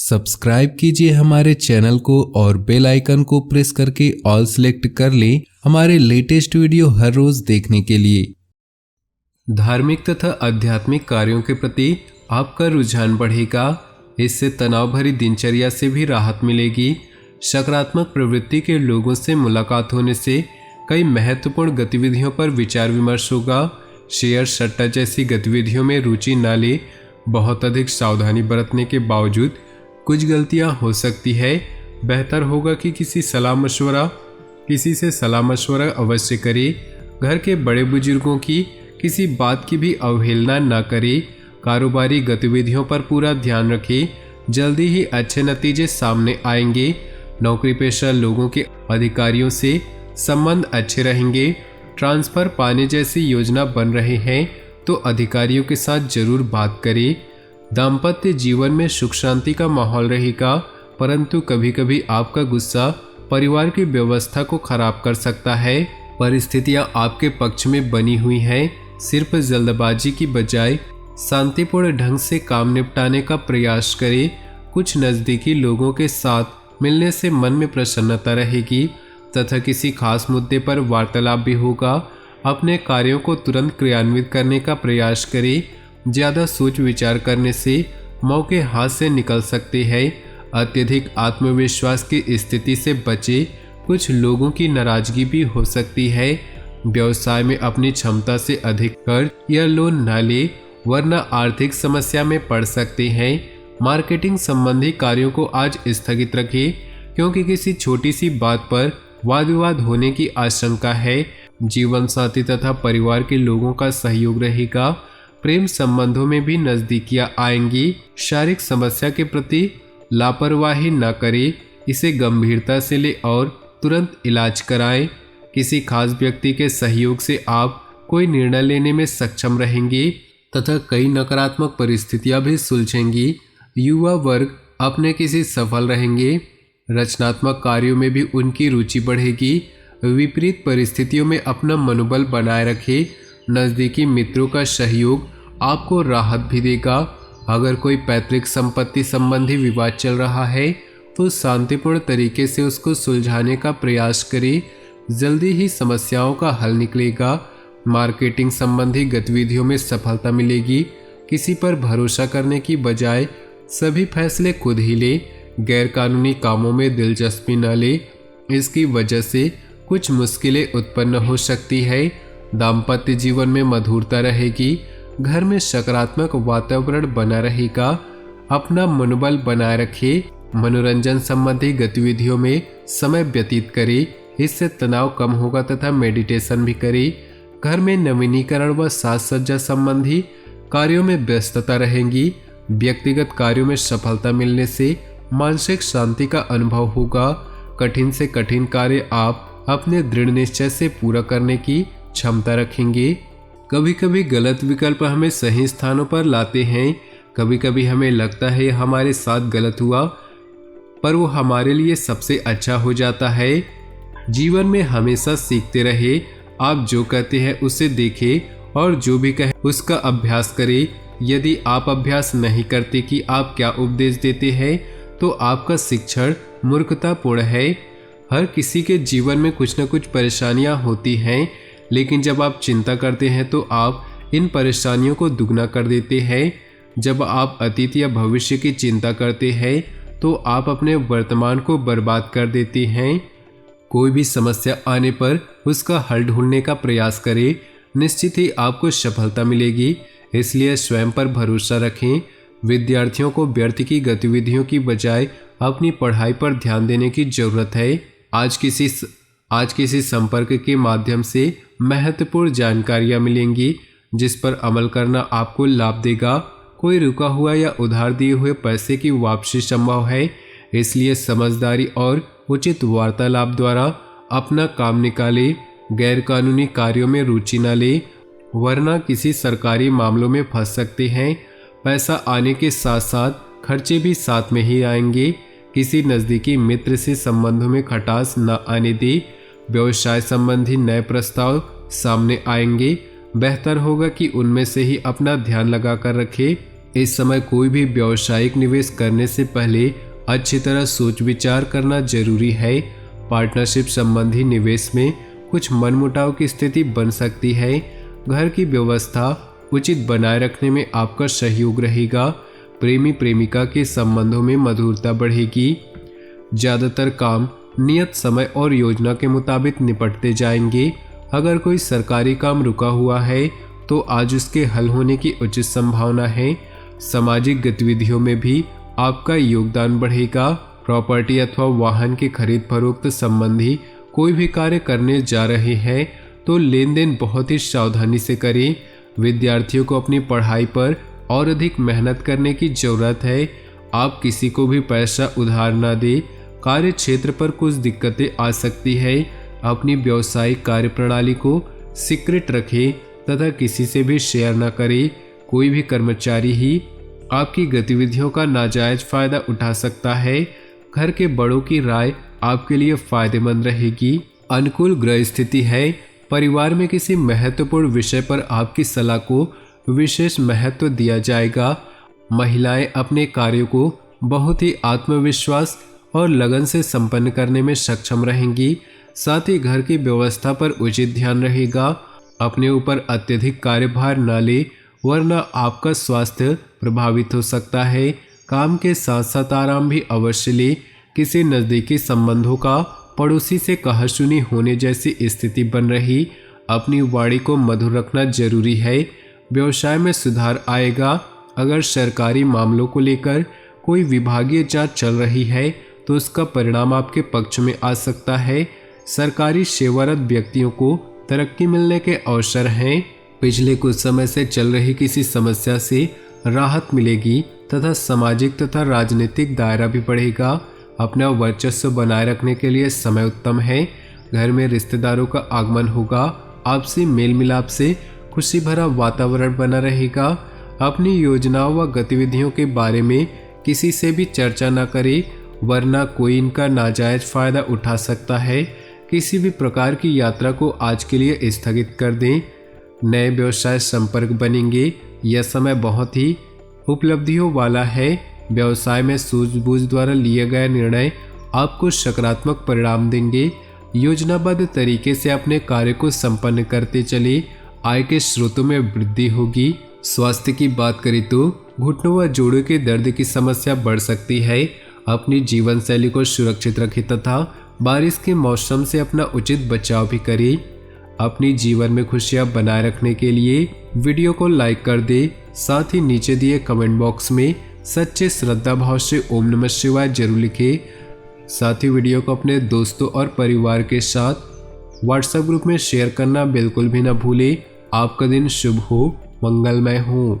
Subscribe कीजिए हमारे channel को और बेल आइकन को प्रेस करके ऑल सेलेक्ट कर लें हमारे लेटेस्ट वीडियो हर रोज देखने के लिए। धार्मिक तथा आध्यात्मिक कार्यों के प्रति आपका रुझान बढ़ेगा। इससे तनाव भरी दिनचर्या से भी राहत मिलेगी। सकारात्मक प्रवृत्ति के लोगों से मुलाकात होने से कई महत्वपूर्ण गतिविधियों पर विचार विमर्श होगा। शेयर सट्टा जैसी गतिविधियों में रुचि न ले। बहुत अधिक सावधानी बरतने के बावजूद कुछ गलतियां हो सकती है। बेहतर होगा कि किसी से सलाह मशवरा अवश्य करें। घर के बड़े बुजुर्गों की किसी बात की भी अवहेलना न करें। कारोबारी गतिविधियों पर पूरा ध्यान रखें। जल्दी ही अच्छे नतीजे सामने आएंगे। नौकरी पेशा लोगों के अधिकारियों से संबंध अच्छे रहेंगे। ट्रांसफर पाने जैसी योजना बन रहे हैं तो अधिकारियों के साथ जरूर बात करें। दाम्पत्य जीवन में सुख शांति का माहौल रहेगा, परंतु कभी कभी आपका गुस्सा परिवार की व्यवस्था को खराब कर सकता है। परिस्थितियां आपके पक्ष में बनी हुई हैं। सिर्फ जल्दबाजी की बजाय शांतिपूर्ण ढंग से काम निपटाने का प्रयास करें। कुछ नज़दीकी लोगों के साथ मिलने से मन में प्रसन्नता रहेगी तथा किसी खास मुद्दे पर वार्तालाप भी होगा। अपने कार्यों को तुरंत क्रियान्वित करने का प्रयास करें। ज़्यादा सोच विचार करने से मौके हाथ से निकल सकते हैं। अत्यधिक आत्मविश्वास की स्थिति से बचे। कुछ लोगों की नाराजगी भी हो सकती है। व्यवसाय में अपनी क्षमता से अधिक कर्ज या लोन न ले, वरना आर्थिक समस्या में पड़ सकते हैं। मार्केटिंग संबंधी कार्यों को आज स्थगित रखें, क्योंकि किसी छोटी सी बात पर वाद विवाद होने की आशंका है। जीवन साथी तथा परिवार के लोगों का सहयोग रहेगा। प्रेम संबंधों में भी नजदीकियां आएंगी। शारीरिक समस्या के प्रति लापरवाही न करें। इसे गंभीरता से ले और तुरंत इलाज कराएं। किसी खास व्यक्ति के सहयोग से आप कोई निर्णय लेने में सक्षम रहेंगे तथा कई नकारात्मक परिस्थितियां भी सुलझेंगी। युवा वर्ग अपने किसी सफल रहेंगे। रचनात्मक कार्यों में भी उनकी रुचि बढ़ेगी। विपरीत परिस्थितियों में अपना मनोबल बनाए रखें। नज़दीकी मित्रों का सहयोग आपको राहत भी देगा। अगर कोई पैतृक संपत्ति संबंधी विवाद चल रहा है तो शांतिपूर्ण तरीके से उसको सुलझाने का प्रयास करें। जल्दी ही समस्याओं का हल निकलेगा। मार्केटिंग संबंधी गतिविधियों में सफलता मिलेगी। किसी पर भरोसा करने की बजाय सभी फैसले खुद ही ले। गैरकानूनी कामों में दिलचस्पी न ले, इसकी वजह से कुछ मुश्किलें उत्पन्न हो सकती है। दाम्पत्य जीवन में मधुरता रहेगी। घर में सकारात्मक वातावरण बना रहेगा। अपना मनोबल बनाए रखें। मनोरंजन संबंधी गतिविधियों में समय व्यतीत करें, इससे तनाव कम होगा तथा मेडिटेशन भी करें। घर में नवीनीकरण व साज सज्जा संबंधी कार्यों में व्यस्तता रहेगी। व्यक्तिगत कार्यों में सफलता मिलने से मानसिक शांति का अनुभव होगा। कठिन से कठिन कार्य आप अपने दृढ़ निश्चय से पूरा करने की क्षमता रखेंगे। कभी कभी गलत विकल्प हमें सही स्थानों पर लाते हैं। कभी कभी हमें लगता है हमारे साथ गलत हुआ, पर वो हमारे लिए सबसे अच्छा हो जाता है। जीवन में हमेशा सीखते रहे। आप जो कहते हैं उसे देखें और जो भी कहें उसका अभ्यास करें। यदि आप अभ्यास नहीं करते कि आप क्या उपदेश देते हैं तो आपका शिक्षण मूर्खतापूर्ण है। हर किसी के जीवन में कुछ न कुछ परेशानियां होती हैं, लेकिन जब आप चिंता करते हैं तो आप इन परेशानियों को दुगना कर देते हैं। जब आप अतीत या भविष्य की चिंता करते हैं तो आप अपने वर्तमान को बर्बाद कर देते हैं। कोई भी समस्या आने पर उसका हल ढूंढने का प्रयास करें। निश्चित ही आपको सफलता मिलेगी, इसलिए स्वयं पर भरोसा रखें। विद्यार्थियों को व्यर्थ की गतिविधियों की बजाय अपनी पढ़ाई पर ध्यान देने की जरूरत है। आज किसी संपर्क के माध्यम से महत्वपूर्ण जानकारियां मिलेंगी, जिस पर अमल करना आपको लाभ देगा। कोई रुका हुआ या उधार दिए हुए पैसे की वापसी संभव है, इसलिए समझदारी और उचित वार्तालाप द्वारा अपना काम निकाले। गैरकानूनी कार्यों में रुचि न ले, वरना किसी सरकारी मामलों में फंस सकते हैं। पैसा आने के साथ साथ खर्चे भी साथ में ही आएंगे। किसी नज़दीकी मित्र से संबंधों में खटास न आने दे। व्यवसाय संबंधी नए प्रस्ताव सामने आएंगे। बेहतर होगा कि उनमें से ही अपना ध्यान लगा कर रखें। इस समय कोई भी व्यावसायिक निवेश करने से पहले अच्छी तरह सोच विचार करना जरूरी है। पार्टनरशिप संबंधी निवेश में कुछ मनमुटाव की स्थिति बन सकती है। घर की व्यवस्था उचित बनाए रखने में आपका सहयोग रहेगा। प्रेमी प्रेमिका के संबंधों में मधुरता बढ़ेगी। ज़्यादातर काम नियत समय और योजना के मुताबिक निपटते जाएंगे। अगर कोई सरकारी काम रुका हुआ है तो आज उसके हल होने की उचित संभावना है। सामाजिक गतिविधियों में भी आपका योगदान बढ़ेगा। प्रॉपर्टी अथवा वाहन की खरीद फरोख्त संबंधी कोई भी कार्य करने जा रहे हैं तो लेन देन बहुत ही सावधानी से करें। विद्यार्थियों को अपनी पढ़ाई पर और अधिक मेहनत करने की जरूरत है। आप किसी को भी पैसा उधार न दें। कार्य क्षेत्र पर कुछ दिक्कतें आ सकती है। अपनी व्यावसायिक कार्य प्रणाली को सीक्रेट रखें तथा किसी से भी शेयर न करें। कोई भी कर्मचारी ही आपकी गतिविधियों का नाजायज फायदा उठा सकता है। घर के बड़ों की राय आपके लिए फायदेमंद रहेगी। अनुकूल ग्रह स्थिति है। परिवार में किसी महत्वपूर्ण विषय पर आपकी सलाह को विशेष महत्व दिया जाएगा। महिलाएं अपने कार्यों को बहुत ही आत्मविश्वास और लगन से संपन्न करने में सक्षम रहेंगी। साथ ही घर की व्यवस्था पर उचित ध्यान रहेगा। अपने ऊपर अत्यधिक कार्यभार न ले वरना आपका स्वास्थ्य प्रभावित हो सकता है। काम के साथ साथ आराम भी अवश्य ले। किसी नज़दीकी संबंधों का पड़ोसी से कहासुनी होने जैसी स्थिति बन रही। अपनी वाणी को मधुर रखना जरूरी है। व्यवसाय में सुधार आएगा। अगर सरकारी मामलों को लेकर कोई विभागीय जांच चल रही है तो उसका परिणाम आपके पक्ष में आ सकता है। सरकारी सेवारत व्यक्तियों को तरक्की मिलने के अवसर हैं। पिछले कुछ समय से चल रही किसी समस्या से राहत मिलेगी तथा सामाजिक तथा राजनीतिक दायरा भी बढ़ेगा। अपना वर्चस्व बनाए रखने के लिए समय उत्तम है। घर में रिश्तेदारों का आगमन होगा। आपसी मेल मिलाप से खुशी भरा वातावरण बना रहेगा। अपनी योजनाओं व गतिविधियों के बारे में किसी से भी चर्चा न करें वरना कोई इनका नाजायज फायदा उठा सकता है। किसी भी प्रकार की यात्रा को आज के लिए स्थगित कर दें। नए व्यवसाय संपर्क बनेंगे। यह समय बहुत ही उपलब्धियों वाला है। व्यवसाय में सूझबूझ द्वारा लिए गए निर्णय आपको सकारात्मक परिणाम देंगे। योजनाबद्ध तरीके से अपने कार्य को संपन्न करते चले। आय के स्रोतों में वृद्धि होगी। स्वास्थ्य की बात करें तो घुटनों व जोड़ों के दर्द की समस्या बढ़ सकती है। अपनी जीवन शैली को सुरक्षित रखें तथा बारिश के मौसम से अपना उचित बचाव भी करें। अपनी जीवन में खुशियां बनाए रखने के लिए वीडियो को लाइक कर दे। साथ ही नीचे दिए कमेंट बॉक्स में सच्चे श्रद्धा भाव से ओम नमः शिवाय जरूर लिखें। साथ ही वीडियो को अपने दोस्तों और परिवार के साथ व्हाट्सएप ग्रुप में शेयर करना बिल्कुल भी ना भूलें। आपका दिन शुभ हो, मंगलमय हो।